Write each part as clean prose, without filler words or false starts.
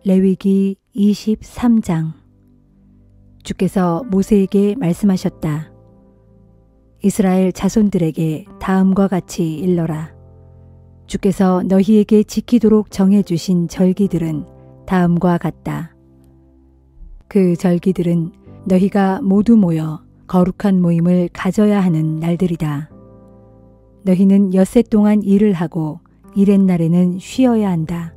레위기 23장. 주께서 모세에게 말씀하셨다. 이스라엘 자손들에게 다음과 같이 일러라. 주께서 너희에게 지키도록 정해주신 절기들은 다음과 같다. 그 절기들은 너희가 모두 모여 거룩한 모임을 가져야 하는 날들이다. 너희는 엿새 동안 일을 하고 이렛날에는 쉬어야 한다.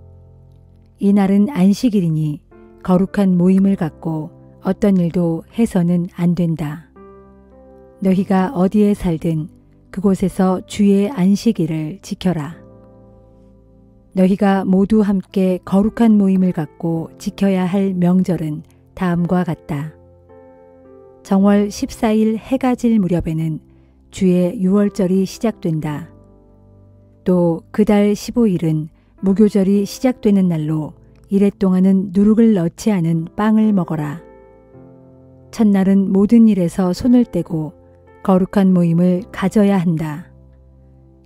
이 날은 안식일이니 거룩한 모임을 갖고 어떤 일도 해서는 안 된다. 너희가 어디에 살든 그곳에서 주의 안식일을 지켜라. 너희가 모두 함께 거룩한 모임을 갖고 지켜야 할 명절은 다음과 같다. 정월 14일 해가 질 무렵에는 주의 유월절이 시작된다. 또 그달 15일은 무교절이 시작되는 날로 이랫 동안은 누룩을 넣지 않은 빵을 먹어라. 첫날은 모든 일에서 손을 떼고 거룩한 모임을 가져야 한다.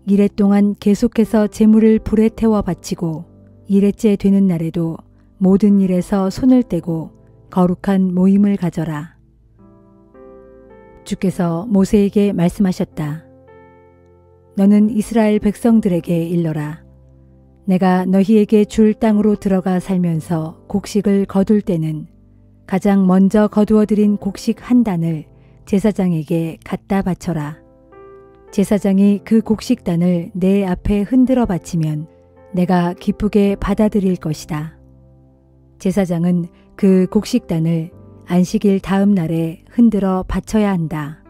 이랫 동안 계속해서 제물을 불에 태워 바치고 이렛째 되는 날에도 모든 일에서 손을 떼고 거룩한 모임을 가져라. 주께서 모세에게 말씀하셨다. 너는 이스라엘 백성들에게 일러라. 내가 너희에게 줄 땅으로 들어가 살면서 곡식을 거둘 때는 가장 먼저 거두어들인 곡식 한 단을 제사장에게 갖다 바쳐라. 제사장이 그 곡식단을 내 앞에 흔들어 바치면 내가 기쁘게 받아들일 것이다. 제사장은 그 곡식단을 안식일 다음 날에 흔들어 바쳐야 한다.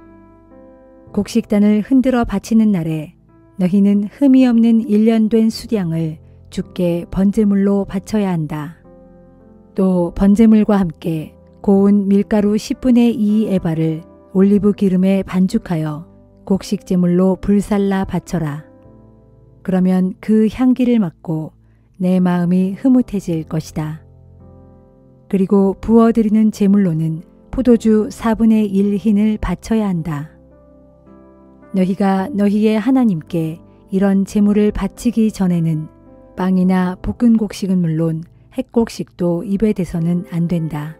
곡식단을 흔들어 바치는 날에 너희는 흠이 없는 1년 된 수량을 주께 번제물로 바쳐야 한다. 또 번제물과 함께 고운 밀가루 10분의 2 에바를 올리브 기름에 반죽하여 곡식 제물로 불살라 바쳐라. 그러면 그 향기를 맡고 내 마음이 흐뭇해질 것이다. 그리고 부어드리는 제물로는 포도주 4분의 1 흰을 바쳐야 한다. 너희가 너희의 하나님께 이런 제물을 바치기 전에는 빵이나 볶은 곡식은 물론 햇곡식도 입에 대서는 안 된다.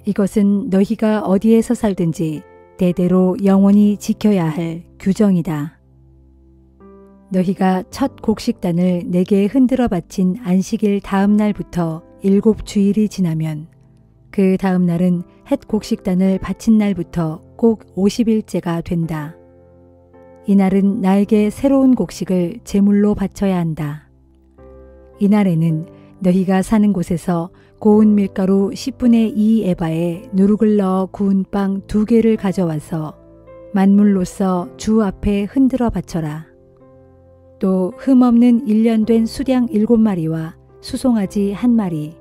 이것은 너희가 어디에서 살든지 대대로 영원히 지켜야 할 규정이다. 너희가 첫 곡식단을 내게 흔들어 바친 안식일 다음 날부터 7주일이 지나면 그 다음 날은 햇곡식단을 바친 날부터 꼭 50일째가 된다. 이날은 나에게 새로운 곡식을 제물로 바쳐야 한다. 이날에는 너희가 사는 곳에서 고운 밀가루 10분의 2 에바에 누룩을 넣어 구운 빵 2개를 가져와서 만물로써 주 앞에 흔들어 바쳐라. 또 흠없는 1년 된 수량 7마리와 수송아지 1마리,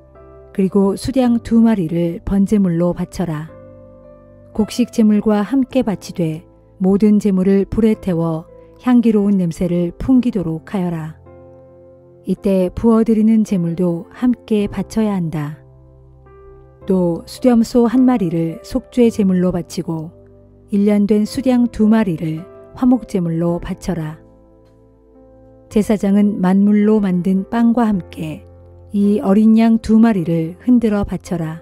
그리고 수량 2마리를 번제물로 바쳐라. 곡식 제물과 함께 바치되 모든 제물을 불에 태워 향기로운 냄새를 풍기도록 하여라. 이때 부어드리는 제물도 함께 바쳐야 한다. 또 수렴소 1마리를 속죄 제물로 바치고 1년 된 수량 2마리를 화목 제물로 바쳐라. 제사장은 만물로 만든 빵과 함께 이 어린 양 2마리를 흔들어 바쳐라.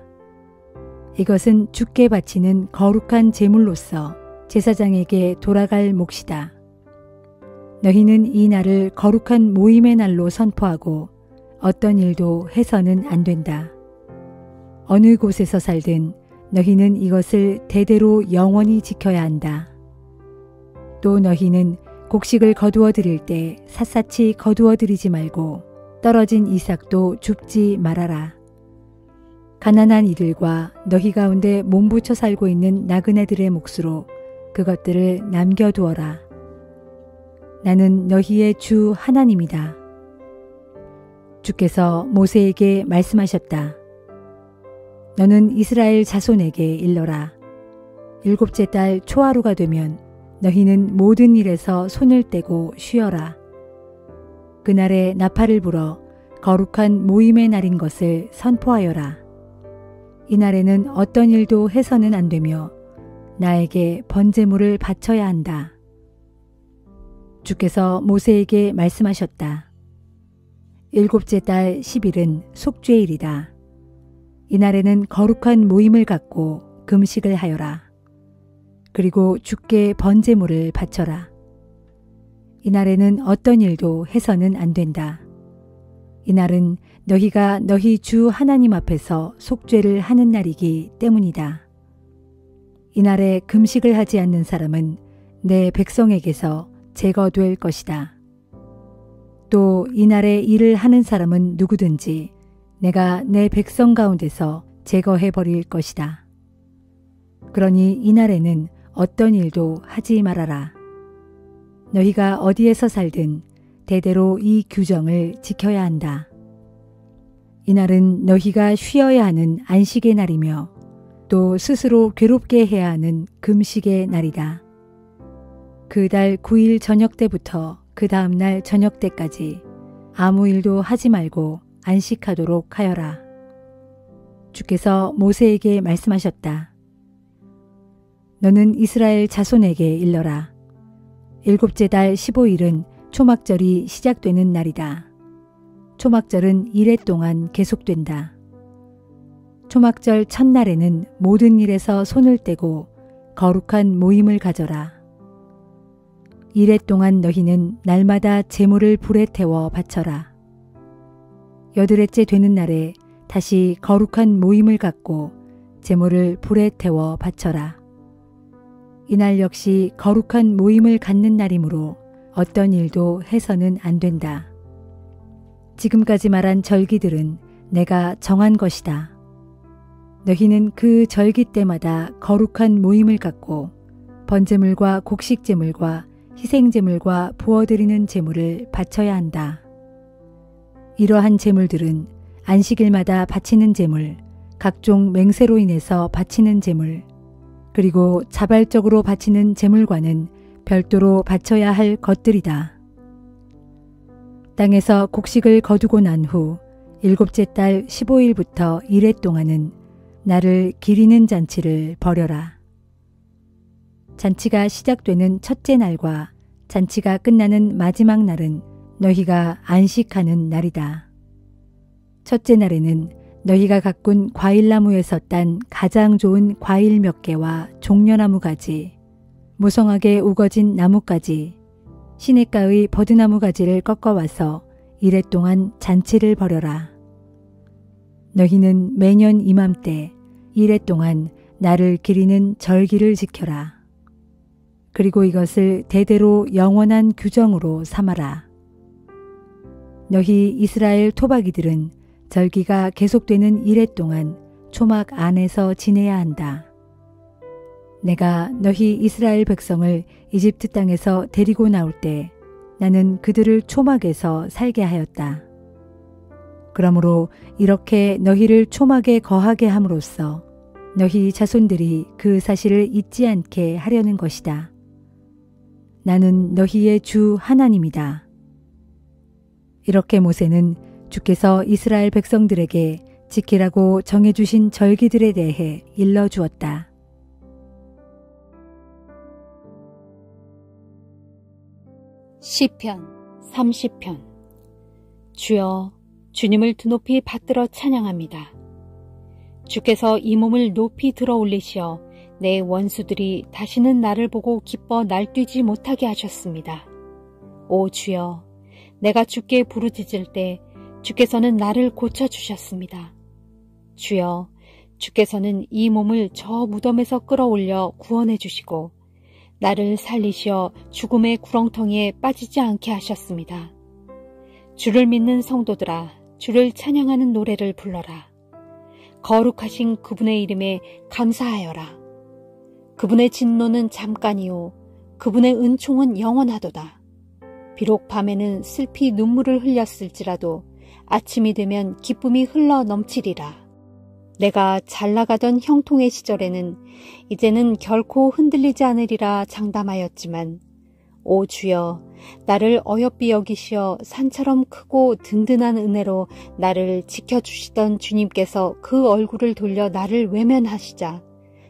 이것은 주께 바치는 거룩한 제물로서 제사장에게 돌아갈 몫이다. 너희는 이 날을 거룩한 모임의 날로 선포하고 어떤 일도 해서는 안 된다. 어느 곳에서 살든 너희는 이것을 대대로 영원히 지켜야 한다. 또 너희는 곡식을 거두어 드릴 때 샅샅이 거두어 드리지 말고 떨어진 이삭도 줍지 말아라. 가난한 이들과 너희 가운데 몸부쳐 살고 있는 나그네들의 몫으로 그것들을 남겨두어라. 나는 너희의 주 하나님이다. 주께서 모세에게 말씀하셨다. 너는 이스라엘 자손에게 일러라. 7째 달 초하루가 되면 너희는 모든 일에서 손을 떼고 쉬어라. 그날에 나팔을 불어 거룩한 모임의 날인 것을 선포하여라. 이날에는 어떤 일도 해서는 안 되며 나에게 번제물을 바쳐야 한다. 주께서 모세에게 말씀하셨다. 일곱째 달 10일은 속죄일이다. 이날에는 거룩한 모임을 갖고 금식을 하여라. 그리고 주께 번제물을 바쳐라. 이날에는 어떤 일도 해서는 안 된다. 이날은 너희가 너희 주 하나님 앞에서 속죄를 하는 날이기 때문이다. 이날에 금식을 하지 않는 사람은 내 백성에게서 제거될 것이다. 또 이날에 일을 하는 사람은 누구든지 내가 내 백성 가운데서 제거해 버릴 것이다. 그러니 이날에는 어떤 일도 하지 말아라. 너희가 어디에서 살든 대대로 이 규정을 지켜야 한다. 이날은 너희가 쉬어야 하는 안식의 날이며 또 스스로 괴롭게 해야 하는 금식의 날이다. 그 달 9일 저녁 때부터 그 다음 날 저녁 때까지 아무 일도 하지 말고 안식하도록 하여라. 주께서 모세에게 말씀하셨다. 너는 이스라엘 자손에게 일러라. 일곱째 달 15일은 초막절이 시작되는 날이다. 초막절은 이래 동안 계속된다. 초막절 첫날에는 모든 일에서 손을 떼고 거룩한 모임을 가져라. 이래 동안 너희는 날마다 제물을 불에 태워 바쳐라. 여드레째 되는 날에 다시 거룩한 모임을 갖고 제물을 불에 태워 바쳐라. 이날 역시 거룩한 모임을 갖는 날이므로 어떤 일도 해서는 안 된다. 지금까지 말한 절기들은 내가 정한 것이다. 너희는 그 절기 때마다 거룩한 모임을 갖고 번제물과 곡식제물과 희생제물과 부어드리는 제물을 바쳐야 한다. 이러한 제물들은 안식일마다 바치는 제물, 각종 맹세로 인해서 바치는 제물, 그리고 자발적으로 바치는 제물과는 별도로 바쳐야 할 것들이다. 땅에서 곡식을 거두고 난 후 일곱째 달 15일부터 이래 동안은 나를 기리는 잔치를 벌여라. 잔치가 시작되는 첫째 날과 잔치가 끝나는 마지막 날은 너희가 안식하는 날이다. 첫째 날에는 너희가 가꾼 과일나무에서 딴 가장 좋은 과일 몇 개와 종려나무 가지, 무성하게 우거진 나뭇가지, 시냇가의 버드나무 가지를 꺾어와서 이래 동안 잔치를 벌여라. 너희는 매년 이맘때 이래 동안 나를 기리는 절기를 지켜라. 그리고 이것을 대대로 영원한 규정으로 삼아라. 너희 이스라엘 토박이들은 절기가 계속되는 이래 동안 초막 안에서 지내야 한다. 내가 너희 이스라엘 백성을 이집트 땅에서 데리고 나올 때 나는 그들을 초막에서 살게 하였다. 그러므로 이렇게 너희를 초막에 거하게 함으로써 너희 자손들이 그 사실을 잊지 않게 하려는 것이다. 나는 너희의 주 하나님이다. 이렇게 모세는 주께서 이스라엘 백성들에게 지키라고 정해주신 절기들에 대해 일러주었다. 시편 30편. 주여, 주님을 두높이 받들어 찬양합니다. 주께서 이 몸을 높이 들어 올리시어 내 원수들이 다시는 나를 보고 기뻐 날뛰지 못하게 하셨습니다. 오 주여, 내가 주께 부르짖을 때 주께서는 나를 고쳐주셨습니다. 주여, 주께서는 이 몸을 저 무덤에서 끌어올려 구원해 주시고 나를 살리시어 죽음의 구렁텅이에 빠지지 않게 하셨습니다. 주를 믿는 성도들아, 주를 찬양하는 노래를 불러라. 거룩하신 그분의 이름에 감사하여라. 그분의 진노는 잠깐이요 그분의 은총은 영원하도다. 비록 밤에는 슬피 눈물을 흘렸을지라도 아침이 되면 기쁨이 흘러 넘치리라. 내가 잘나가던 형통의 시절에는 이제는 결코 흔들리지 않으리라 장담하였지만 오 주여, 나를 어여삐 여기시어 산처럼 크고 든든한 은혜로 나를 지켜주시던 주님께서 그 얼굴을 돌려 나를 외면하시자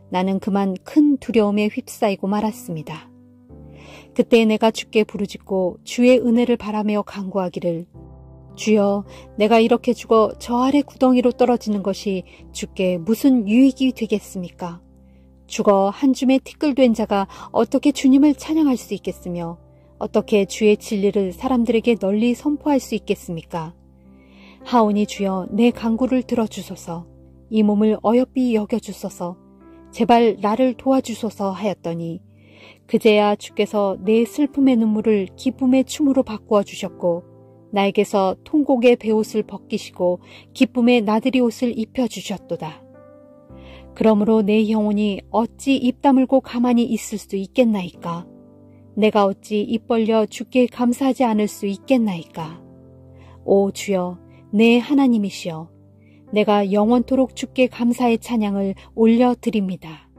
나는 그만 큰 두려움에 휩싸이고 말았습니다. 그때 내가 주께 부르짖고 주의 은혜를 바라며 간구하기를 주여, 내가 이렇게 죽어 저 아래 구덩이로 떨어지는 것이 주께 무슨 유익이 되겠습니까? 죽어 한 줌의 티끌된 자가 어떻게 주님을 찬양할 수 있겠으며 어떻게 주의 진리를 사람들에게 널리 선포할 수 있겠습니까? 하오니 주여, 내 간구를 들어주소서. 이 몸을 어여삐 여겨주소서. 제발 나를 도와주소서 하였더니 그제야 주께서 내 슬픔의 눈물을 기쁨의 춤으로 바꾸어 주셨고 나에게서 통곡의 베옷을 벗기시고 기쁨의 나들이 옷을 입혀주셨도다. 그러므로 내 영혼이 어찌 입 다물고 가만히 있을 수 있겠나이까? 내가 어찌 입 벌려 주께 감사하지 않을 수 있겠나이까? 오 주여, 내 하나님이시여, 내가 영원토록 주께 감사의 찬양을 올려드립니다.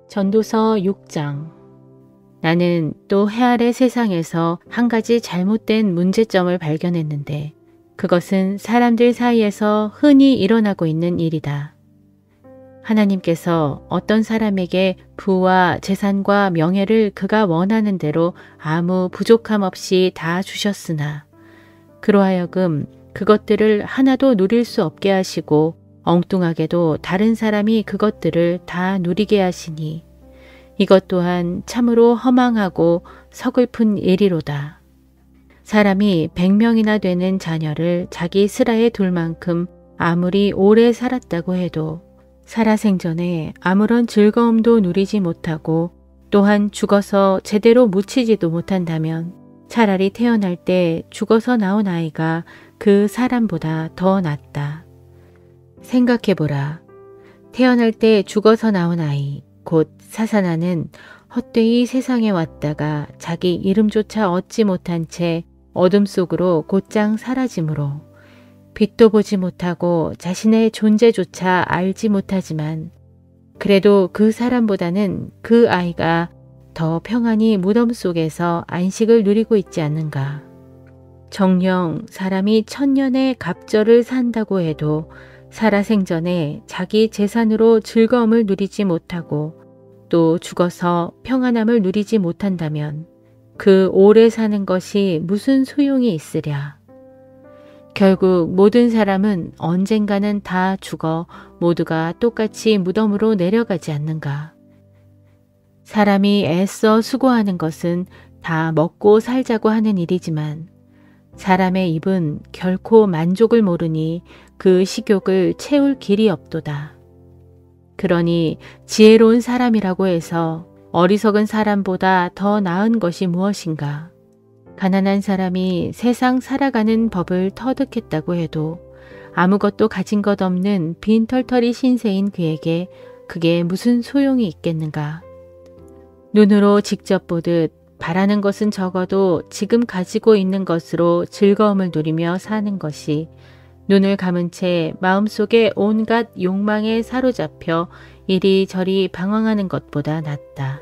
전도서 6장. 나는 또 해 아래 세상에서 한 가지 잘못된 문제점을 발견했는데 그것은 사람들 사이에서 흔히 일어나고 있는 일이다. 하나님께서 어떤 사람에게 부와 재산과 명예를 그가 원하는 대로 아무 부족함 없이 다 주셨으나 그로 하여금 그것들을 하나도 누릴 수 없게 하시고 엉뚱하게도 다른 사람이 그것들을 다 누리게 하시니 이것 또한 참으로 허망하고 서글픈 일이로다. 사람이 100명이나 되는 자녀를 자기 슬하에 둘 만큼 아무리 오래 살았다고 해도 살아생전에 아무런 즐거움도 누리지 못하고 또한 죽어서 제대로 묻히지도 못한다면 차라리 태어날 때 죽어서 나온 아이가 그 사람보다 더 낫다. 생각해보라. 태어날 때 죽어서 나온 아이, 곧 사사나는 헛되이 세상에 왔다가 자기 이름조차 얻지 못한 채 어둠 속으로 곧장 사라지므로 빛도 보지 못하고 자신의 존재조차 알지 못하지만 그래도 그 사람보다는 그 아이가 더 평안히 무덤 속에서 안식을 누리고 있지 않는가. 정녕 사람이 1000년의 갑절을 산다고 해도 살아생전에 자기 재산으로 즐거움을 누리지 못하고 또 죽어서 평안함을 누리지 못한다면 그 오래 사는 것이 무슨 소용이 있으랴. 결국 모든 사람은 언젠가는 다 죽어 모두가 똑같이 무덤으로 내려가지 않는가. 사람이 애써 수고하는 것은 다 먹고 살자고 하는 일이지만 사람의 입은 결코 만족을 모르니 그 식욕을 채울 길이 없도다. 그러니 지혜로운 사람이라고 해서 어리석은 사람보다 더 나은 것이 무엇인가? 가난한 사람이 세상 살아가는 법을 터득했다고 해도 아무것도 가진 것 없는 빈털터리 신세인 그에게 그게 무슨 소용이 있겠는가? 눈으로 직접 보듯 바라는 것은 적어도 지금 가지고 있는 것으로 즐거움을 누리며 사는 것이 눈을 감은 채 마음속에 온갖 욕망에 사로잡혀 이리저리 방황하는 것보다 낫다.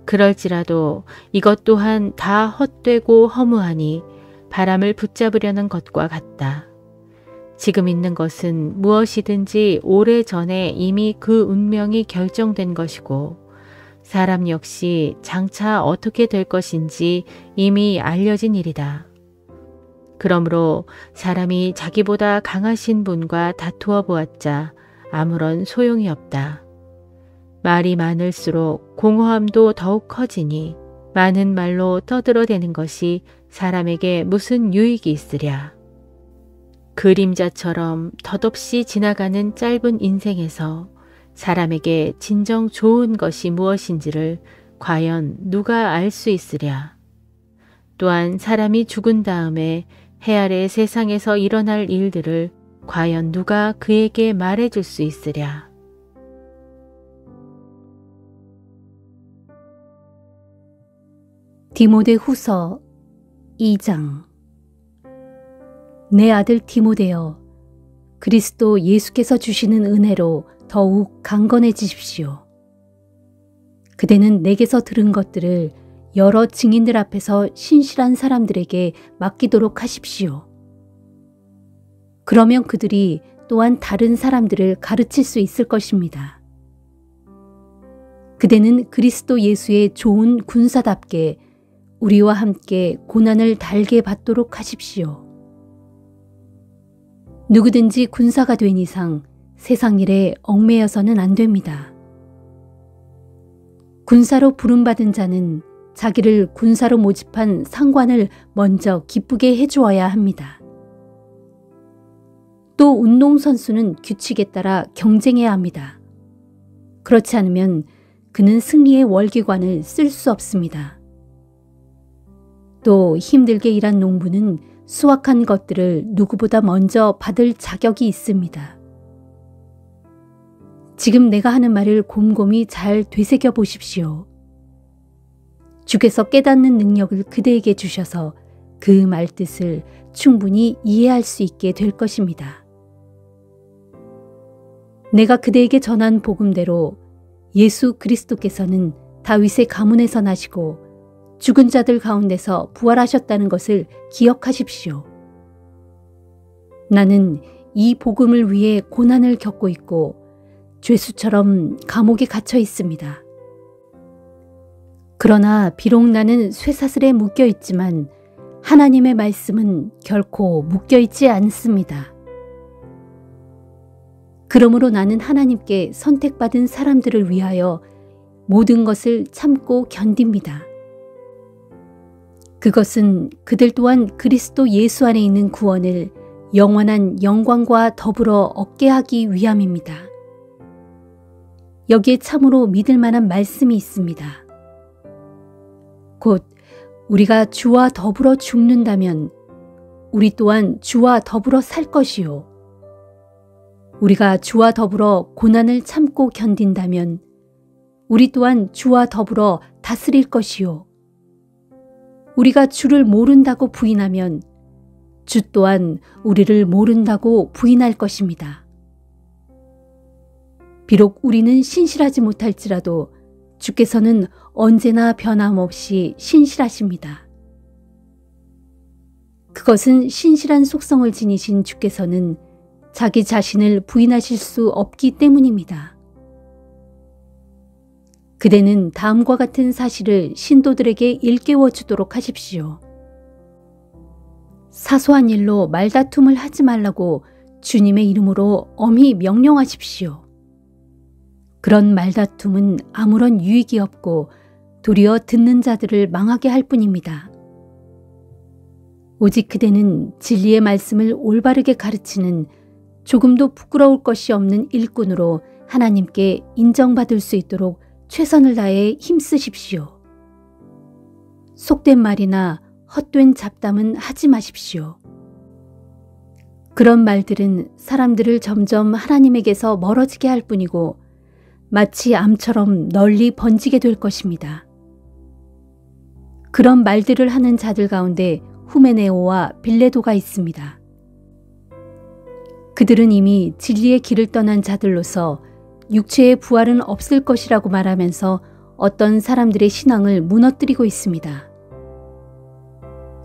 그럴지라도 이것 또한 다 헛되고 허무하니 바람을 붙잡으려는 것과 같다. 지금 있는 것은 무엇이든지 오래전에 이미 그 운명이 결정된 것이고 사람 역시 장차 어떻게 될 것인지 이미 알려진 일이다. 그러므로 사람이 자기보다 강하신 분과 다투어 보았자 아무런 소용이 없다. 말이 많을수록 공허함도 더욱 커지니 많은 말로 떠들어대는 것이 사람에게 무슨 유익이 있으랴. 그림자처럼 덧없이 지나가는 짧은 인생에서 사람에게 진정 좋은 것이 무엇인지를 과연 누가 알 수 있으랴. 또한 사람이 죽은 다음에 해 아래 세상에서 일어날 일들을 과연 누가 그에게 말해줄 수 있으랴. 디모데후서 2장. 내 아들 디모데여, 그리스도 예수께서 주시는 은혜로 더욱 강건해지십시오. 그대는 내게서 들은 것들을 여러 증인들 앞에서 신실한 사람들에게 맡기도록 하십시오. 그러면 그들이 또한 다른 사람들을 가르칠 수 있을 것입니다. 그대는 그리스도 예수의 좋은 군사답게 우리와 함께 고난을 달게 받도록 하십시오. 누구든지 군사가 된 이상 세상 일에 얽매여서는 안 됩니다. 군사로 부름받은 자는 자기를 군사로 모집한 상관을 먼저 기쁘게 해주어야 합니다. 또 운동선수는 규칙에 따라 경쟁해야 합니다. 그렇지 않으면 그는 승리의 월기관을 쓸 수 없습니다. 또 힘들게 일한 농부는 수확한 것들을 누구보다 먼저 받을 자격이 있습니다. 지금 내가 하는 말을 곰곰이 잘 되새겨 보십시오. 주께서 깨닫는 능력을 그대에게 주셔서 그 말뜻을 충분히 이해할 수 있게 될 것입니다. 내가 그대에게 전한 복음대로 예수 그리스도께서는 다윗의 가문에서 나시고 죽은 자들 가운데서 부활하셨다는 것을 기억하십시오. 나는 이 복음을 위해 고난을 겪고 있고 죄수처럼 감옥에 갇혀 있습니다. 그러나 비록 나는 쇠사슬에 묶여 있지만 하나님의 말씀은 결코 묶여 있지 않습니다. 그러므로 나는 하나님께 선택받은 사람들을 위하여 모든 것을 참고 견딥니다. 그것은 그들 또한 그리스도 예수 안에 있는 구원을 영원한 영광과 더불어 얻게 하기 위함입니다. 여기에 참으로 믿을 만한 말씀이 있습니다. 곧 우리가 주와 더불어 죽는다면 우리 또한 주와 더불어 살 것이요. 우리가 주와 더불어 고난을 참고 견딘다면 우리 또한 주와 더불어 다스릴 것이요. 우리가 주를 모른다고 부인하면 주 또한 우리를 모른다고 부인할 것입니다. 비록 우리는 신실하지 못할지라도 주께서는 언제나 변함없이 신실하십니다. 그것은 신실한 속성을 지니신 주께서는 자기 자신을 부인하실 수 없기 때문입니다. 그대는 다음과 같은 사실을 신도들에게 일깨워 주도록 하십시오. 사소한 일로 말다툼을 하지 말라고 주님의 이름으로 엄히 명령하십시오. 그런 말다툼은 아무런 유익이 없고 도리어 듣는 자들을 망하게 할 뿐입니다. 오직 그대는 진리의 말씀을 올바르게 가르치는 조금도 부끄러울 것이 없는 일꾼으로 하나님께 인정받을 수 있도록 최선을 다해 힘쓰십시오. 속된 말이나 헛된 잡담은 하지 마십시오. 그런 말들은 사람들을 점점 하나님에게서 멀어지게 할 뿐이고 마치 암처럼 널리 번지게 될 것입니다. 그런 말들을 하는 자들 가운데 후메네오와 빌레도가 있습니다. 그들은 이미 진리의 길을 떠난 자들로서 육체의 부활은 없을 것이라고 말하면서 어떤 사람들의 신앙을 무너뜨리고 있습니다.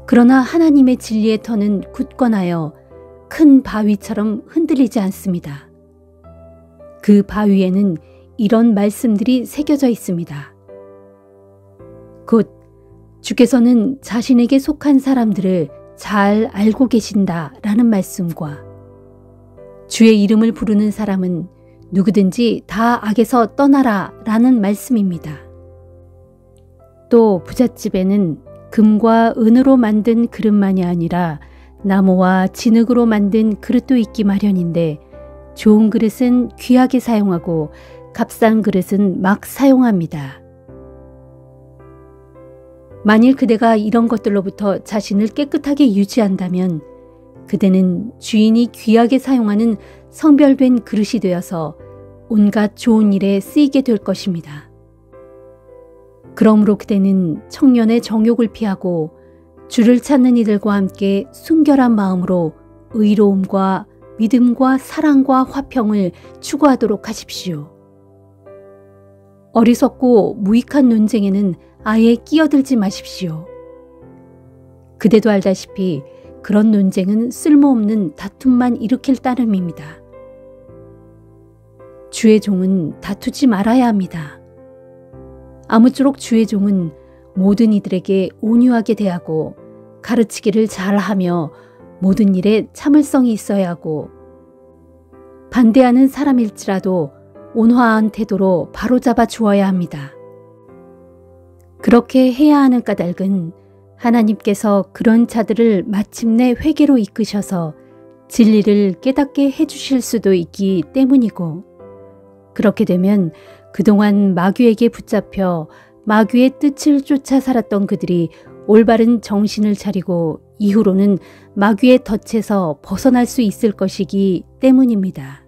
그러나 하나님의 진리의 터는 굳건하여 큰 바위처럼 흔들리지 않습니다. 그 바위에는 이런 말씀들이 새겨져 있습니다. 곧 주께서는 자신에게 속한 사람들을 잘 알고 계신다라는 말씀과 주의 이름을 부르는 사람은 누구든지 다 악에서 떠나라 라는 말씀입니다. 또 부잣집에는 금과 은으로 만든 그릇만이 아니라 나무와 진흙으로 만든 그릇도 있기 마련인데 좋은 그릇은 귀하게 사용하고 값싼 그릇은 막 사용합니다. 만일 그대가 이런 것들로부터 자신을 깨끗하게 유지한다면 그대는 주인이 귀하게 사용하는 성별된 그릇이 되어서 온갖 좋은 일에 쓰이게 될 것입니다. 그러므로 그대는 청년의 정욕을 피하고 주를 찾는 이들과 함께 순결한 마음으로 의로움과 믿음과 사랑과 화평을 추구하도록 하십시오. 어리석고 무익한 논쟁에는 아예 끼어들지 마십시오. 그대도 알다시피 그런 논쟁은 쓸모없는 다툼만 일으킬 따름입니다. 주의 종은 다투지 말아야 합니다. 아무쪼록 주의 종은 모든 이들에게 온유하게 대하고 가르치기를 잘하며 모든 일에 참을성이 있어야 하고 반대하는 사람일지라도 온화한 태도로 바로잡아 주어야 합니다. 그렇게 해야 하는 까닭은 하나님께서 그런 자들을 마침내 회개로 이끄셔서 진리를 깨닫게 해주실 수도 있기 때문이고, 그렇게 되면 그동안 마귀에게 붙잡혀 마귀의 뜻을 쫓아 살았던 그들이 올바른 정신을 차리고 이후로는 마귀의 덫에서 벗어날 수 있을 것이기 때문입니다.